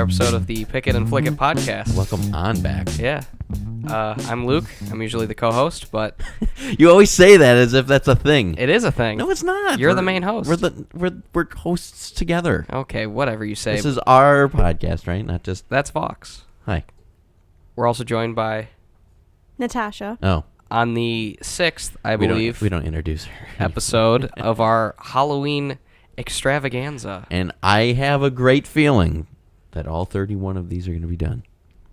episode of the Pick It and Flick It podcast. Welcome on back. Yeah. I'm Luke. I'm usually the co-host, but You always say that as if that's a thing. it is a thing. No, it's not. You're the main host. We're hosts together. Okay, whatever you say. This is our podcast, right? Not just. That's Vox. Hi. We're also joined by, Natasha. Oh, on the 6th, I we believe, don't introduce her. episode of our Halloween extravaganza. And I have a great feeling that all 31 of these are going to be done.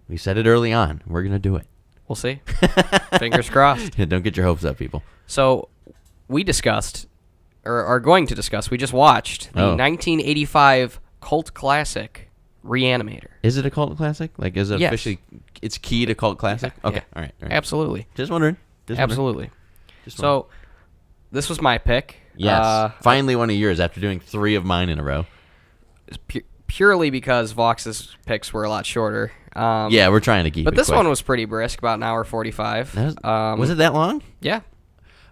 We said it early on. We're going to do it. We'll see. Fingers crossed. Don't get your hopes up, people. So, we discussed, or are going to discuss, we just watched the 1985 cult classic, Reanimator. Is it a cult classic? Like, is it Yes. officially, it's key to cult classic? Yeah, Okay, yeah. all right. Absolutely. Just wondering. Absolutely. Just wondering. So, this was my pick. Yes. Finally one of yours after doing 3 of mine in a row. Purely because Vox's picks were a lot shorter. Yeah, we're trying to keep it But this quick. one was pretty brisk, about an hour 45. Was it that long? Yeah.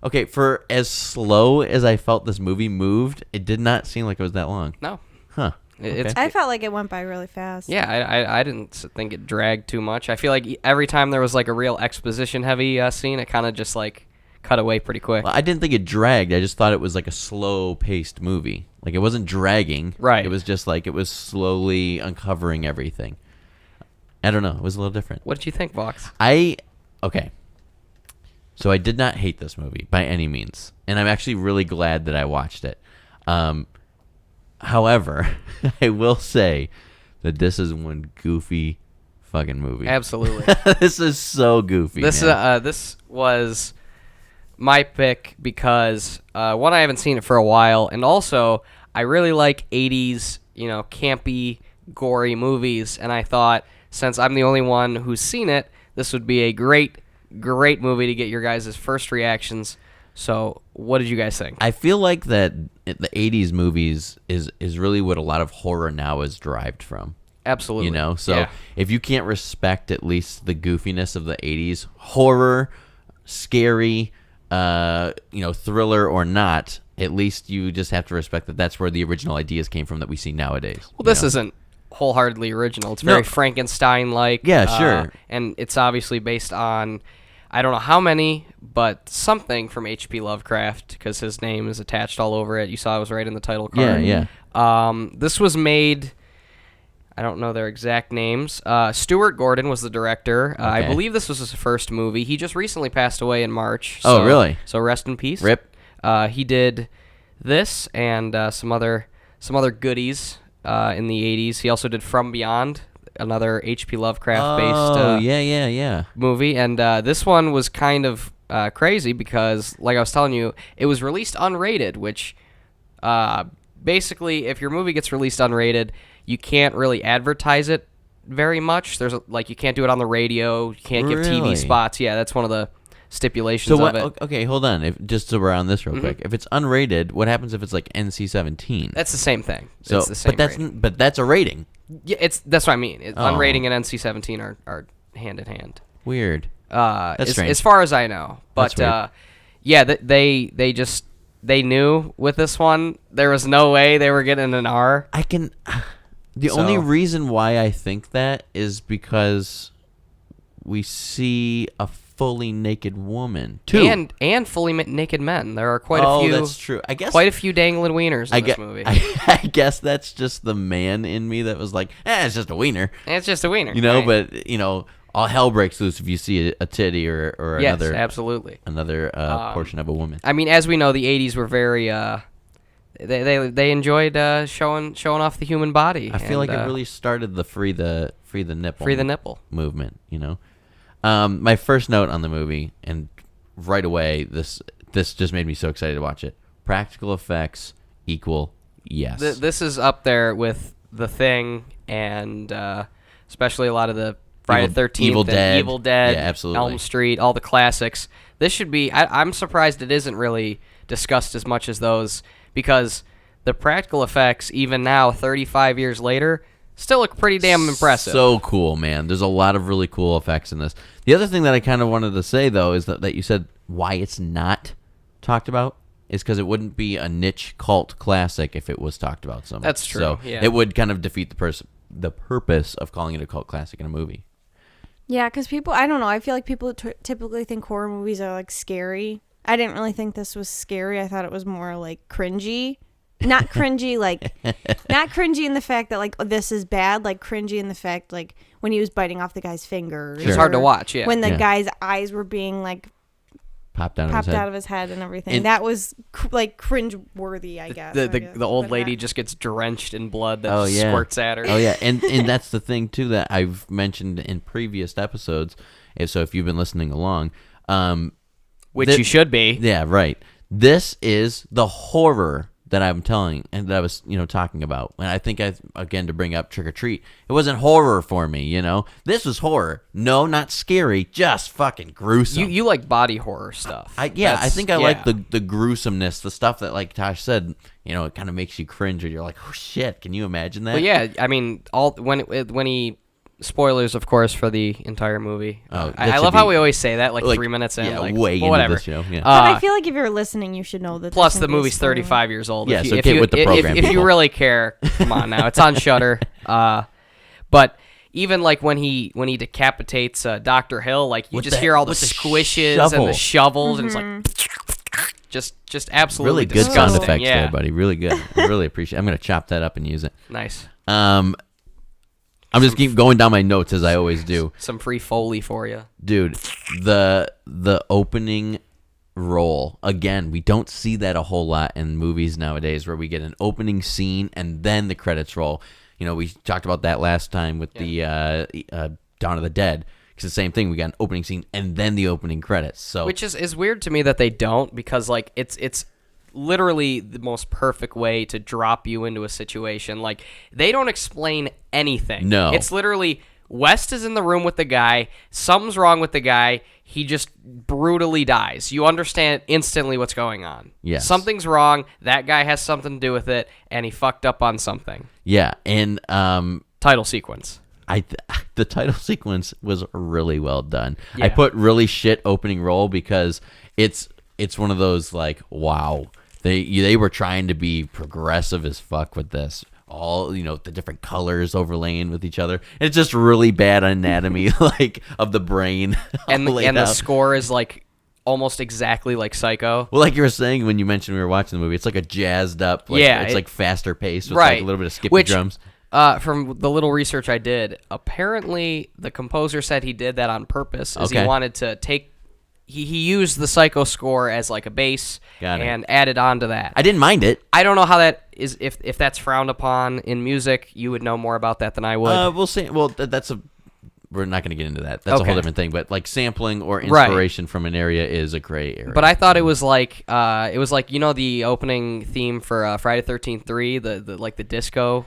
Okay, for as slow as I felt this movie moved, it did not seem like it was that long. No. Huh. It's I felt like it went by really fast. Yeah, I didn't think it dragged too much. I feel like every time there was like a real exposition-heavy scene, it kind of just like cut away pretty quick. Well, I didn't think it dragged. I just thought it was like a slow-paced movie. Like, it wasn't dragging. Right. It was just like it was slowly uncovering everything. I don't know. It was a little different. What did you think, Vox? Okay. So I did not hate this movie by any means. And I'm actually really glad that I watched it. However, I will say that this is one goofy fucking movie. Absolutely. This is so goofy. Man. This was my pick because one, I haven't seen it for a while, and also I really like 80s, campy, gory movies, and I thought since I'm the only one who's seen it, this would be a great movie to get your guys' first reactions. So, what did you guys think? I feel like that the 80s movies is really what a lot of horror now is derived from. Absolutely. So yeah. if you can't respect at least the goofiness of the 80s, horror, scary, thriller or not, at least you just have to respect that that's where the original ideas came from that we see nowadays. Well, this isn't wholeheartedly original. It's very Frankenstein-like. Yeah, sure. And it's obviously based on, I don't know how many, but something from H.P. Lovecraft, because his name is attached all over it. You saw it was right in the title card. Yeah. This was made, I don't know their exact names. Stuart Gordon was the director. I Okay. believe this was his first movie. He just recently passed away in March. Oh, really? So rest in peace. Rip. He did this and some other goodies in the 80s. He also did From Beyond, another H.P. Lovecraft-based movie. And this one was kind of crazy because, like I was telling you, it was released unrated, which basically, if your movie gets released unrated, you can't really advertise it very much. You can't do it on the radio. You can't give TV Really? spots. Yeah, that's one of the stipulations So of it. okay, hold on. Just so we're on this real quick. If it's unrated, what happens if it's like NC-17? That's the same thing. So, it's the same rating. but that's a rating. Yeah, that's what I mean. Oh. Unrating and NC-17 are hand in hand. Weird. That's strange. as far as I know. But That's weird. They knew with this one there was no way they were getting an R. The only reason why I think that is because we see a fully naked woman too, and fully naked men. There are quite a few. Oh, that's true. I guess quite a few dangling wieners in this movie. I guess that's just the man in me that was like, it's just a wiener. It's just a wiener, right? But all hell breaks loose if you see a titty or yes, another absolutely another portion of a woman. I mean, as we know, the 80s were very they enjoyed showing off the human body. I feel like it really started the free the nipple movement. My first note on the movie, and right away this just made me so excited to watch it. Practical effects equal yes. This is up there with The Thing and especially a lot of the Friday the 13th, Evil Dead. yeah, absolutely. Elm Street, all the classics. This should be. I'm surprised it isn't really discussed as much as those, because the practical effects, even now, 35 years later, still look pretty damn impressive. So cool, man. There's a lot of really cool effects in this. The other thing that I kind of wanted to say, though, is that you said why it's not talked about is because it wouldn't be a niche cult classic if it was talked about so much. That's true, So yeah. it would kind of defeat the purpose of calling it a cult classic in a movie. Yeah, because people, I don't know. I feel like people typically think horror movies are like scary. I didn't really think this was scary. I thought it was more like cringy. Not cringy, like, not cringy in the fact that, like, this is bad. Like, cringy in the fact, like, when he was biting off the guy's fingers. It's hard to watch, yeah. When the guy's eyes were being, like, popped out of his head and everything. And that was, like, cringe-worthy, I guess. The old lady just gets drenched in blood that squirts at her. Oh, yeah. And that's the thing, too, that I've mentioned in previous episodes. So if you've been listening along. Which you should be. Yeah, right. This is the horror that I'm telling and that I was, talking about. And I think again, to bring up Trick or Treat, it wasn't horror for me, This was horror. No, not scary, just fucking gruesome. You like body horror stuff. I think I like the gruesomeness, the stuff that, like Tosh said, it kind of makes you cringe or you're like, oh shit, can you imagine that? Well, yeah, I mean, when he spoilers, of course, for the entire movie. I love how we always say that, like 3 minutes in. Yeah, way into whatever. the show. Yeah. But I feel like if you're listening, you should know that. Plus, the movie's 35 years old. Yeah, so get with the program. If you really care, come on now. It's on Shudder. But even like when he decapitates Dr. Hill, like you just hear all the squishes and the shovels, and it's like just absolutely really good disgusting. sound effects there, buddy. Really good. I really appreciate it. I'm going to chop that up and use it. Nice. I'm just keep going down my notes as I always do. Some free Foley for you. Dude, the opening roll, again, we don't see that a whole lot in movies nowadays where we get an opening scene and then the credits roll. We talked about that last time with the Dawn of the Dead. It's the same thing. We got an opening scene and then the opening credits. So which is weird to me that they don't, because like it's literally the most perfect way to drop you into a situation. Like, they don't explain anything. No. It's literally West is in the room with the guy. Something's wrong with the guy. He just brutally dies. You understand instantly what's going on. Yes. Something's wrong. That guy has something to do with it, and he fucked up on something. Yeah, and title sequence. The title sequence was really well done. Yeah. I put really shit opening roll because it's one of those, like, wow. They were trying to be progressive as fuck with this. All, the different colors overlaying with each other. And it's just really bad anatomy, like, of the brain. And the score is, like, almost exactly like Psycho. Well, like you were saying when you mentioned we were watching the movie, it's like a jazzed up, like, it's like faster paced with like a little bit of skippy drums. From the little research I did, apparently the composer said he did that on purpose. He wanted to take... He used the Psycho score as like a base and added on to that. I didn't mind it. I don't know how that is, if that's frowned upon in music. You would know more about that than I would. We'll see. Well, we're not going to get into that. That's a whole different thing. But like sampling or inspiration from an area is a gray area. But I thought it was like the opening theme for Friday 13th 3, the like the disco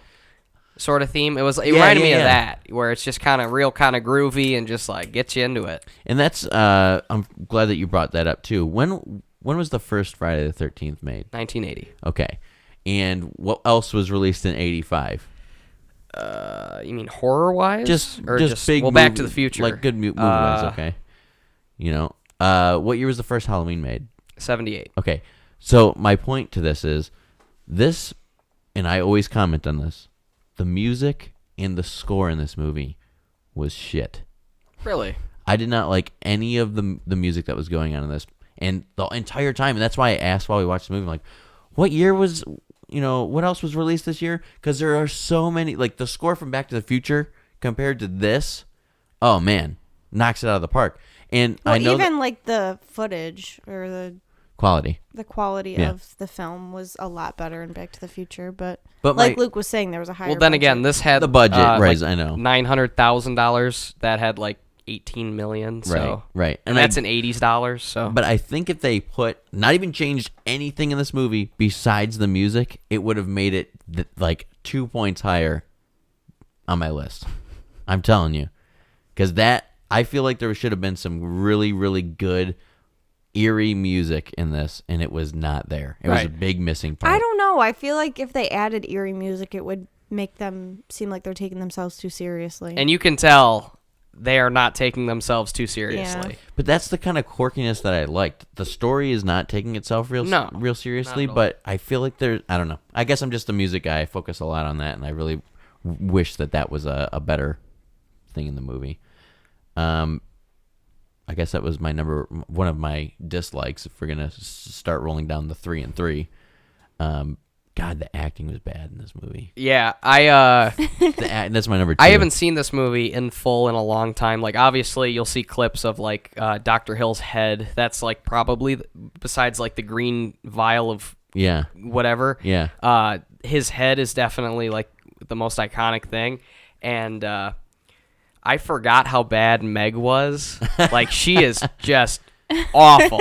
sort of theme. It reminded me of that, where it's just kind of groovy and just like gets you into it. And that's I'm glad that you brought that up too. When was the first Friday the 13th made? 1980. Okay. And what else was released in 85? You mean horror wise? Just big. Well, Back to the Future, like good movie wise. Okay. What year was the first Halloween made? 78. Okay. So my point to this is this, and I always comment on this. The music and the score in this movie was shit. Really? I did not like any of the music that was going on in this. And the entire time, and that's why I asked while we watched the movie, like, what year was, what else was released this year? Because there are so many, like, the score from Back to the Future compared to this, oh, man, knocks it out of the park. And I know even, like, the footage or the quality of the film was a lot better in Back to the Future, but like Luke was saying, there was a higher. Well, then again, this had the budget, right? I know, $900,000 that had like 18 million. So right, and that's in 80s dollars. So, but I think if they not even changed anything in this movie besides the music, it would have made it like 2 points higher on my list. I'm telling you, because I feel like there should have been some really, really good eerie music in this, and it was not there. It was a big missing part. I don't know. I feel like if they added eerie music, it would make them seem like they're taking themselves too seriously. And you can tell they are not taking themselves too seriously. Yeah. But that's the kind of quirkiness that I liked. The story is not taking itself real seriously, but I feel like I don't know. I guess I'm just a music guy. I focus a lot on that, and I really wish that was a better thing in the movie. I guess that was one of my dislikes. If we're gonna start rolling down the 3 and 3, God, the acting was bad in this movie. Yeah, that's my number 2. I haven't seen this movie in full in a long time. Like, obviously, you'll see clips of like Dr. Hill's head. That's like probably besides like the green vial of whatever. Yeah. His head is definitely like the most iconic thing, and I forgot how bad Meg was. Like, she is just awful.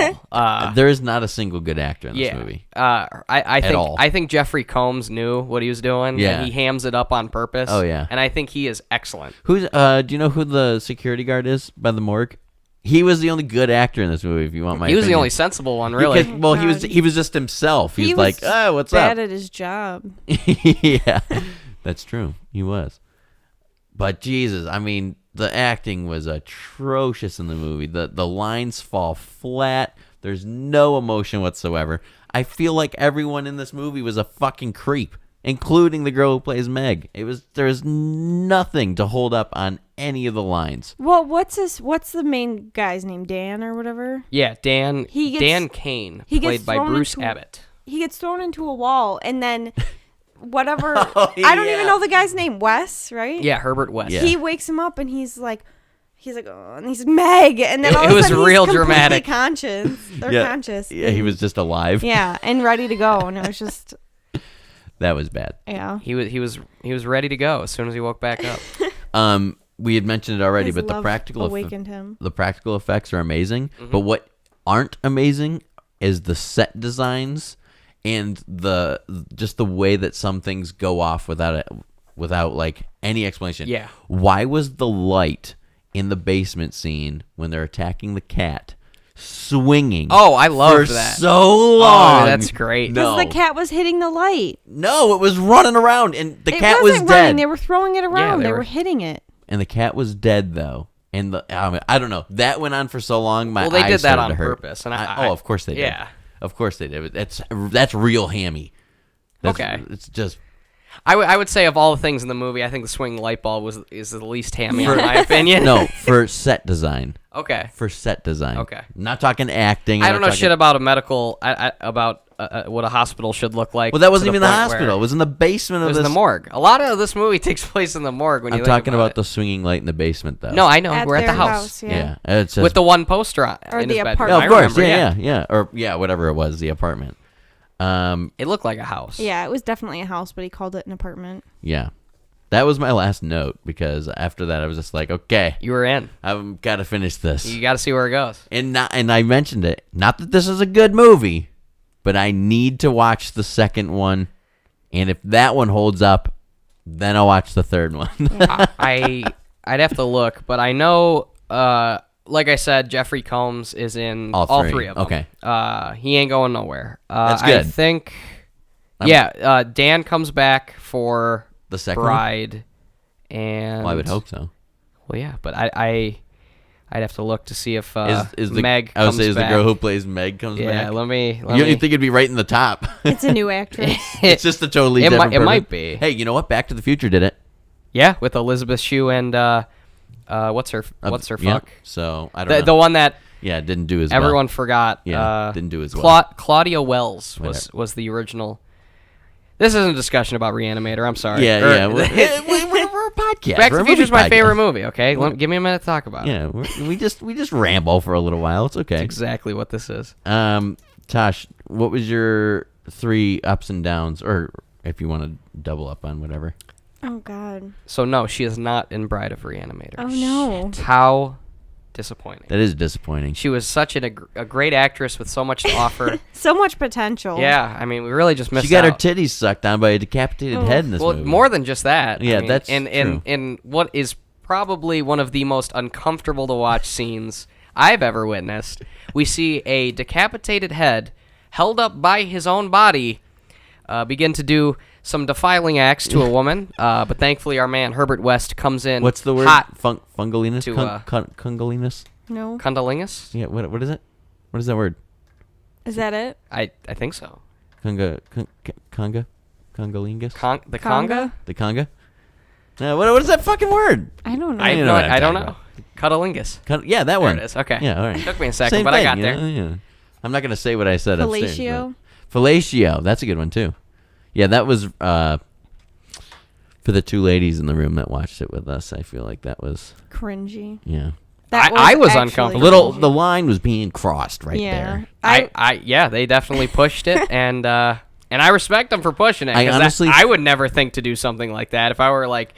There is not a single good actor in this movie. I think Jeffrey Combs knew what he was doing. Yeah. And he hams it up on purpose. Oh, yeah. And I think he is excellent. Do you know who the security guard is by the morgue? He was the only good actor in this movie, if you want my He was the opinion. only sensible one, really. He was just himself. He's like, oh, what's bad up? at his job. Yeah, that's true. He was. But Jesus, I mean, the acting was atrocious in the movie. The lines fall flat. There's no emotion whatsoever. I feel like everyone in this movie was a fucking creep, including the girl who plays Meg. There's nothing to hold up on any of the lines. Well, what's the main guy's name? Dan or whatever? Yeah, Dan Dan Kane, he played by Bruce Abbott. He gets thrown into a wall, and then whatever. I don't even know the guy's name. Wes, right? Yeah, Herbert West. Yeah. He wakes him up, and he's like, oh, and he's Meg, and then all It of a was sudden real he's completely dramatic. conscious. Yeah, he was just alive. Yeah, and ready to go, and it was just That was bad. yeah. He was ready to go as soon as he woke back up. We had mentioned it already, His but the love practical awakened him. the practical effects are amazing. But what aren't amazing is the set designs and just the way that some things go off without like any explanation. Yeah. Why was the light in the basement scene when they're attacking the cat swinging? Oh, I loved for that. so long. Oh, that's great. No. Because the cat was hitting the light. No, it was running around, and the It cat was wasn't dead. running. They were throwing it around. they they were- were hitting it. And the cat was dead, though. And I don't know. That went on for so long. My Well, they eyes did that started on to hurt. purpose, and Of course they did. Yeah. Of course they did. That's real hammy. Okay. It's just I would say of all the things in the movie, I think the swinging light bulb is the least hammy in my opinion. no for set design. Okay. For set design. Okay. Not talking acting. I don't know shit about a medical about what a hospital should look like. Well, that wasn't to even the point hospital. where It was in the basement It of was this. in the morgue. A lot of this movie takes place in the morgue. When I'm you think talking about about the swinging light in the basement, though. No, I know. At We're at the their house. yeah. It's just, With the one poster on Or in the his bedroom. apartment. yeah, I of course. remember, Yeah. Or whatever it was, the apartment. It looked like a house. Yeah, it was definitely a house, but he called it an apartment. Yeah. That was my last note, because after that I was just like, okay, You were in. I've got to finish this. You got to see where it goes. And I mentioned it. Not that this is a good movie, but I need to watch the second one. And if that one holds up, then I'll watch the third one. I'd have to look, but I know, like I said, Jeffrey Combs is in all three of them. Okay. He ain't going nowhere. That's I good. think, Dan comes back for The second Bride, and Well, I would hope so. Well, yeah, but I'd have to look to see if Is the Meg I would comes say is back. the girl who plays Meg comes Yeah, back? let me. You don't think it'd be right in the top? It's a new actress. It's just a totally It different might- it person. might be. Hey, you know what? Back to the Future did it. Yeah, with Elizabeth Shue and what's her Yeah. fuck? So I don't know. The one that Yeah, it didn't do as everyone well. forgot. Yeah, didn't do as well. Claudia Wells was the original. This isn't a discussion about Reanimator. I'm sorry. Yeah. We're a podcast. Back to We're the a Future is movie my favorite podcast. movie. Okay, give me a minute to talk about it. Yeah, we just ramble for a little while. It's okay. That's exactly what this is. Tosh, what was your 3 ups and downs, or if you want to double up on whatever? Oh God. So no, she is not in Bride of Reanimator. Oh no. How disappointing. That is disappointing. She was such a great actress with so much to offer. So much potential. Yeah, I mean, we really just missed She got her out. titties sucked on by a decapitated head in this Well, movie. more than just that. Yeah, I mean, that's in what is probably one of the most uncomfortable to watch scenes I've ever witnessed. We see a decapitated head held up by his own body begin to do some defiling acts to a woman, but thankfully our man Herbert West comes in. What's the word? Hot. Fungalinus? To, Kungalinus? No. Cunnilingus? Yeah, what is it? What is that word? Is that it? I think so. Congalingus? The conga? The conga? What is that fucking word? I don't know. I don't know. Cunnilingus. Yeah, that one. There it is. Okay. Yeah, all right. Took me a second, Same but thing, I got there. Yeah. I'm not gonna say what I said upstairs. Fellatio. Fellatio. That's a good one too. Yeah, that was for the two ladies in the room that watched it with us. I feel like that was Cringy. Yeah. I was actually uncomfortable. The line was being crossed right there. Yeah, they definitely pushed it, and I respect them for pushing it. I honestly, I would never think to do something like that if I were like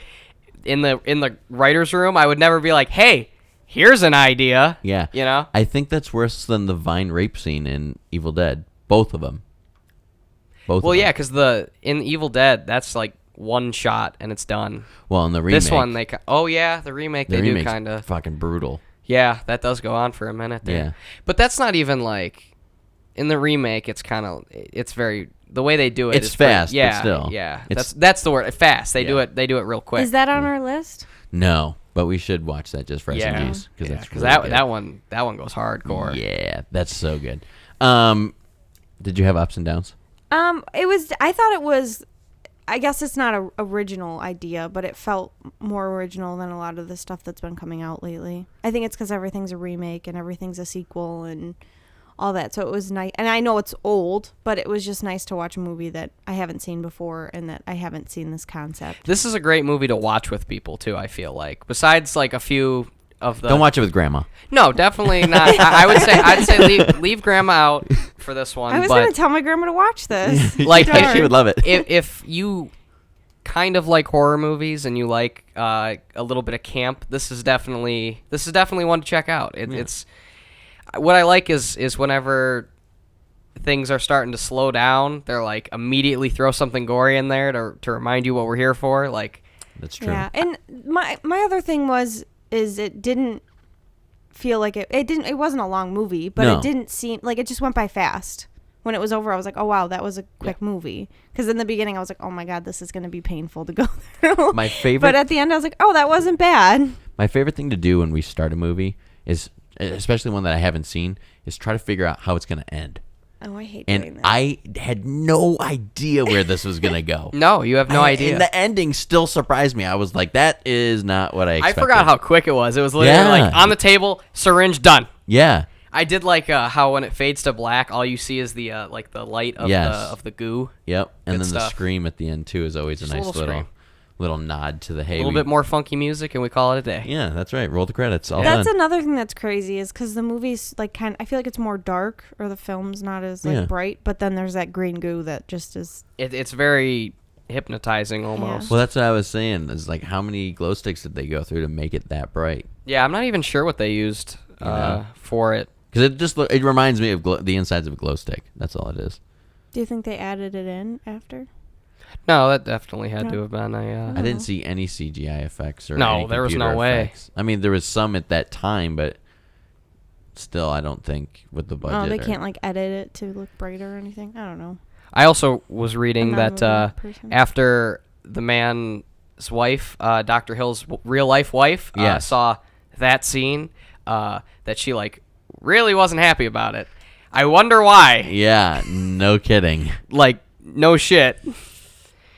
in the writers' room. I would never be like, "Hey, here's an idea." Yeah, you know. I think that's worse than the Vine rape scene in Evil Dead. Both of them. Well, yeah, because in Evil Dead, that's like one shot and it's done. Well, in the remake, this one the remake they do kind of fucking brutal. Yeah, that does go on for a minute there. Yeah. But that's not even like in the remake. It's kind of very the way they do it. It's is fast, pretty, but still. Yeah, that's the word. Fast. They do it real quick. Is that on our list? No, but we should watch that just for SMGs because that one goes hardcore. Yeah, that's so good. Did you have ups and downs? I thought it was. I guess it's not an original idea, but it felt more original than a lot of the stuff that's been coming out lately. I think it's because everything's a remake and everything's a sequel and all that. So it was nice. And I know it's old, but it was just nice to watch a movie that I haven't seen before and that I haven't seen this concept. This is a great movie to watch with people, too, I feel like. Besides, like, a few of the... Don't watch it with Grandma. No, definitely not. I'd say leave Grandma out for this one. I was going to tell my grandma to watch this. Like, she would love it. If you kind of like horror movies and you like a little bit of camp, this is definitely one to check out. It's what I like is whenever things are starting to slow down, they're like immediately throw something gory in there to remind you what we're here for. Like, that's true. Yeah, and my other thing is it didn't feel like it wasn't a long movie, but it didn't seem like it just went by fast. When it was over, I was like, oh wow, that was a quick movie. Because in the beginning I was like, oh my god, this is going to be painful to go through. My favorite, but at the end I was like, oh, that wasn't bad. My favorite thing to do when we start a movie is, especially one that I haven't seen, is try to figure out how it's going to end. Oh, I hate doing that. And I had no idea where this was going to go. No, you have no idea. And the ending still surprised me. I was like, that is not what I expected. I forgot how quick it was. It was literally like on the table, syringe, done. Yeah. I did like how when it fades to black, all you see is the like the light of the goo. Yep. And Good then stuff. The scream at the end too is always Just a nice little nod to the hey. A little bit more funky music, and we call it a day. Yeah, that's right. Roll the credits. All That's done. another thing that's crazy is because the movie's like I feel like it's more dark, or the film's not as bright. But then there's that green goo that just is. It's very hypnotizing almost. Yeah. Well, that's what I was saying. Is like how many glow sticks did they go through to make it that bright? Yeah, I'm not even sure what they used for it. Because it reminds me of the insides of a glow stick. That's all it is. Do you think they added it in after? No, that definitely had to have been I didn't see any CGI effects or no, any there was no computer way. effects. I mean, there was some at that time, but still, I don't think with the budget. Oh, they can't like edit it to look brighter or anything. I don't know. I also was reading that person. after the man's wife, Dr. Hill's real life wife, saw that scene, that she like really wasn't happy about it. I wonder why. Yeah, no kidding. Like, no shit.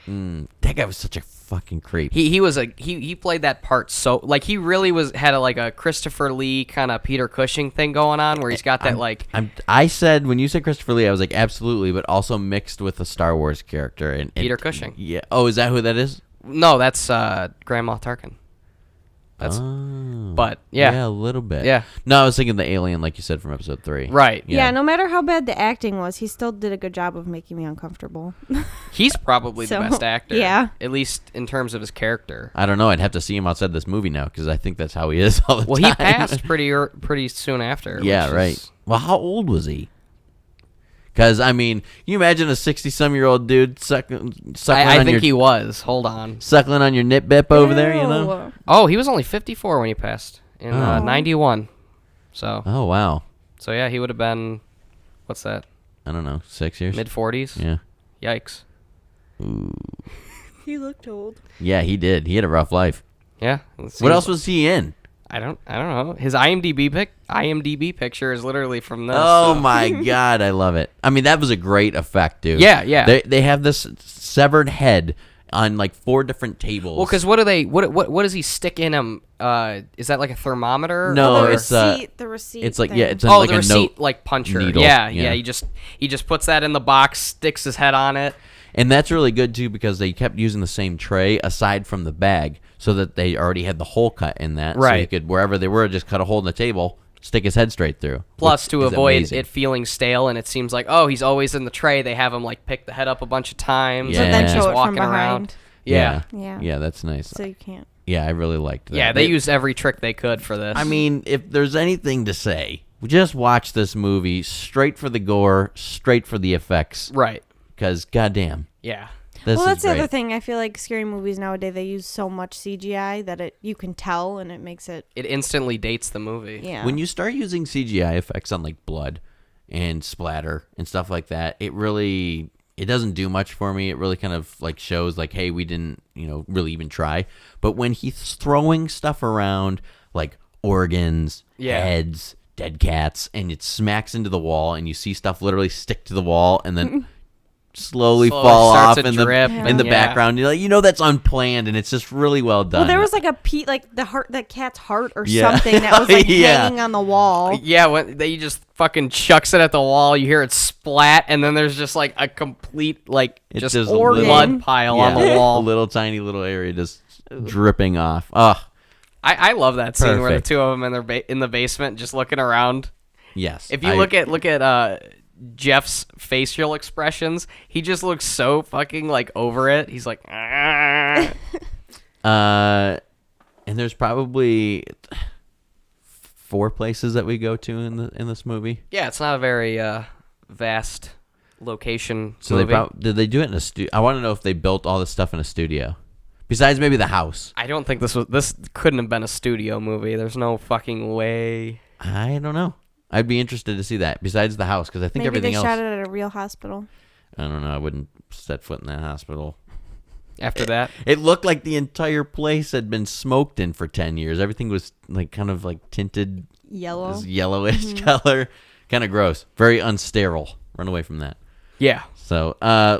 That guy was such a fucking creep. He played that part so like he really had a Christopher Lee kind of Peter Cushing thing going on where he's got that I said when you said Christopher Lee, I was like absolutely, but also mixed with a Star Wars character and Peter Cushing. Yeah. Oh, is that who that is? No, that's Grandma Tarkin. That's, but yeah, a little bit. Yeah. No, I was thinking the alien, like you said from episode 3. Right. Yeah. No matter how bad the acting was, he still did a good job of making me uncomfortable. He's probably the best actor. Yeah. At least in terms of his character. I don't know. I'd have to see him outside this movie now because I think that's how he is all the time. Well, he passed pretty soon after. Yeah. Right. Well, how old was he? Because, I mean, you imagine a 60-some-year-old dude suckling I think he was. Hold on. Suckling on your nit bip over there, you know? Oh, he was only 54 when he passed in 91. So. Oh, wow. So, yeah, he would have been, what's that? I don't know, 6 years? Mid-40s? Yeah. Yikes. Ooh. He looked old. Yeah, he did. He had a rough life. Yeah. What else was he in? I don't know. His IMDb picture is literally from this. Oh my god, I love it. I mean, that was a great effect, dude. Yeah. They have this severed head on like 4 different tables. Well, because what do they? What does he stick in him? Is that like a thermometer? No, the it's receipt. it's like thing. it's Oh, like the a receipt note like puncher. needle. Yeah. Yeah. He just puts that in the box, sticks his head on it. And that's really good too because they kept using the same tray aside from the bag, so that they already had the hole cut in that. So you Right. could wherever they were just cut a hole in the table, stick his head straight through. Plus, which to is avoid amazing. it feeling stale, and it seems like, oh, he's always in the tray. They have him like pick the head up a bunch of times, Yeah. and But then then show he's it from walking behind. around. Yeah. Yeah. That's nice. So you can't. Yeah, I really liked that. Yeah, they used every trick they could for this. I mean, if there's anything to say, just watch this movie straight for the gore, straight for the effects, right. because goddamn, Yeah. this Well, is that's the great. other thing. I feel like scary movies nowadays, they use so much CGI that you can tell, and it makes it. It instantly dates the movie. Yeah. When you start using CGI effects on like blood and splatter and stuff like that, it doesn't do much for me. It really kind of like shows like, hey, we didn't, really even try. But when he's throwing stuff around like organs, Yeah. heads, dead cats, and it smacks into the wall, and you see stuff literally stick to the wall and then slowly fall starts off to in drip, in the yeah. background. You're like, that's unplanned, and it's just really well done. Well, there was like the heart, that cat's heart or Yeah. something that was like Yeah. hanging on the wall. Yeah, when they just fucking chucks it at the wall, you hear it splat, and then there's just like a complete It's just just a blood little- pile Yeah, on the wall. a little tiny little area just dripping off. Ugh. I love that scene where the Perfect. two of them in the basement just looking around. Yes. If you look at Jeff's facial expressions, he just looks so fucking like over it. He's like, "Ah." and there's probably 4 places that we go to in this movie. Yeah, it's not a very vast location So movie. did they do it in a studio? I want to know if they built all this stuff in a studio, besides maybe the house. I don't think this couldn't have been a studio movie. There's no fucking way. I don't know. I'd be interested to see that. Besides the house, because I think Maybe everything they else. shot it at a real hospital. I don't know. I wouldn't set foot in that hospital. After that, It looked like the entire place had been smoked in for 10 years. Everything was like kind of like tinted Yellow. this yellowish color. Kind of gross. Very unsterile. Run away from that. yeah. So,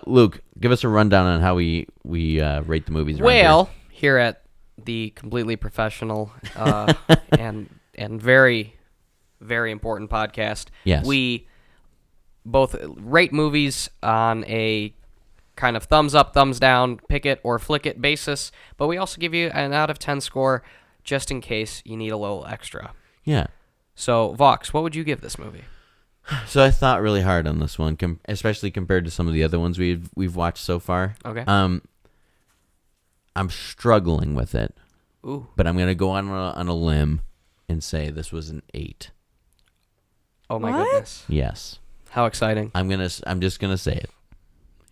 Luke, give us a rundown on how we rate the movies around Well, here at the completely professional and very, very important podcast, Yes. we both rate movies on a kind of thumbs up, thumbs down, pick it or flick it basis, but we also give you an out of 10 score just in case you need a little extra. here. So, Vox, what would you give this movie? Yeah. So I thought really hard on this one, especially compared to some of the other ones we've watched so far. Okay. I'm struggling with it, Ooh. but I'm gonna go on a limb and say this was an 8. Oh my What? goodness. Yes. How exciting. I'm just gonna say it.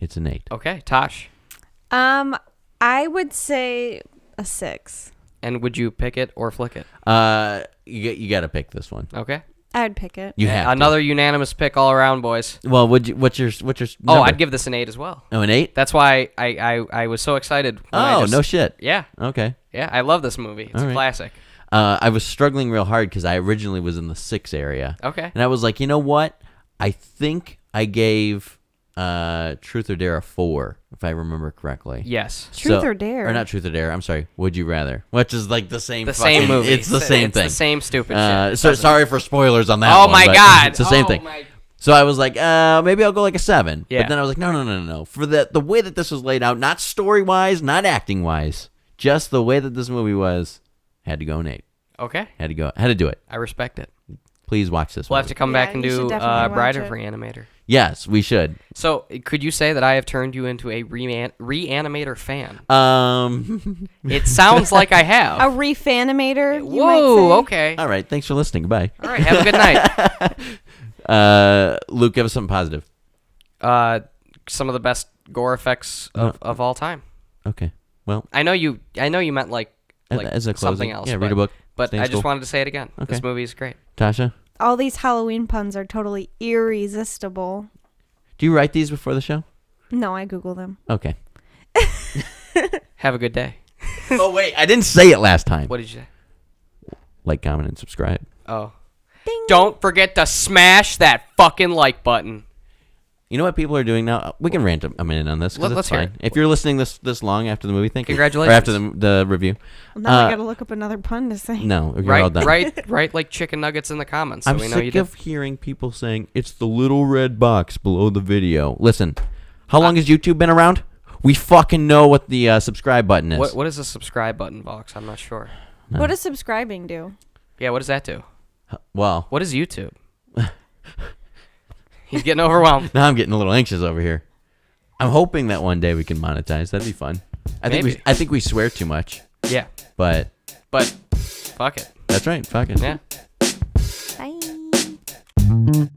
It's an 8. Okay, Tosh. I would say a 6. And would you pick it or flick it? You got to pick this one. Okay. I'd pick it. You have to. Another unanimous pick all around, boys. Well, what's your Oh, number? I'd give this an 8 as well. Oh, an 8? That's why I was so excited. when I Oh, just- no shit. Yeah, Okay. yeah, I love this movie. It's All a right. classic. I was struggling real hard because I originally was in the 6 area. Okay. And I was like, you know what? I think I gave Truth or Dare a 4, if I remember correctly. Yes. Truth or Dare? Or not Truth or Dare. I'm sorry. Would You Rather? Which is like the same The same fucking- movie. It's the same thing. It's the same stupid shit. So sorry for spoilers on that Oh one, my but god. It's the same Oh thing. my- So I was like, maybe I'll go like a 7. Yeah. But then I was like, no. For the way that this was laid out, not story-wise, not acting-wise, just the way that this movie was, had to go an 8. Okay. Had to do it. I respect it. Please watch this We'll movie. have to come Yeah, back and you should do definitely Bride watch of it. Reanimator. Yes, we should. So, could you say that I have turned you into a Reanimator fan? It sounds like I have. A Re-Animator, you Whoa, might say. okay. All right, thanks for listening. Goodbye. All right, have a good night. Luke, give us something positive. Some of the best gore effects of all time. Okay. Well, I know you meant like as a something closing, else. yeah, but, read a book. But stay in I just school. wanted to say it again. Okay. This movie is great. Tasha, All these Halloween puns are totally irresistible. do you write these before the show? No, I Google them. Okay. Have a good day. Oh, wait. I didn't say it last time. What did you say? Like, comment, and subscribe. Oh. Ding. Don't forget to smash that fucking like button. You know what people are doing now? We can rant a minute on this because Let's it's hear fine. it. If you're listening this long after the movie, thank you. Congratulations. Or after the review. Well, now I gotta look up another pun to say. No, you're all done. Right, like chicken nuggets in the comments. So I'm we know you sick did. of hearing people saying it's the little red box below the video. Listen, how long has YouTube been around? We fucking know what the subscribe button is. What is the subscribe button, Vox? I'm not sure. No. What does subscribing do? Yeah, what does that do? Well, What is YouTube? He's getting overwhelmed. now I'm getting a little anxious over here. I'm hoping that one day we can monetize. That'd be fun. I think we swear too much. Yeah, But but fuck it. that's right. Fuck it. Yeah. Bye.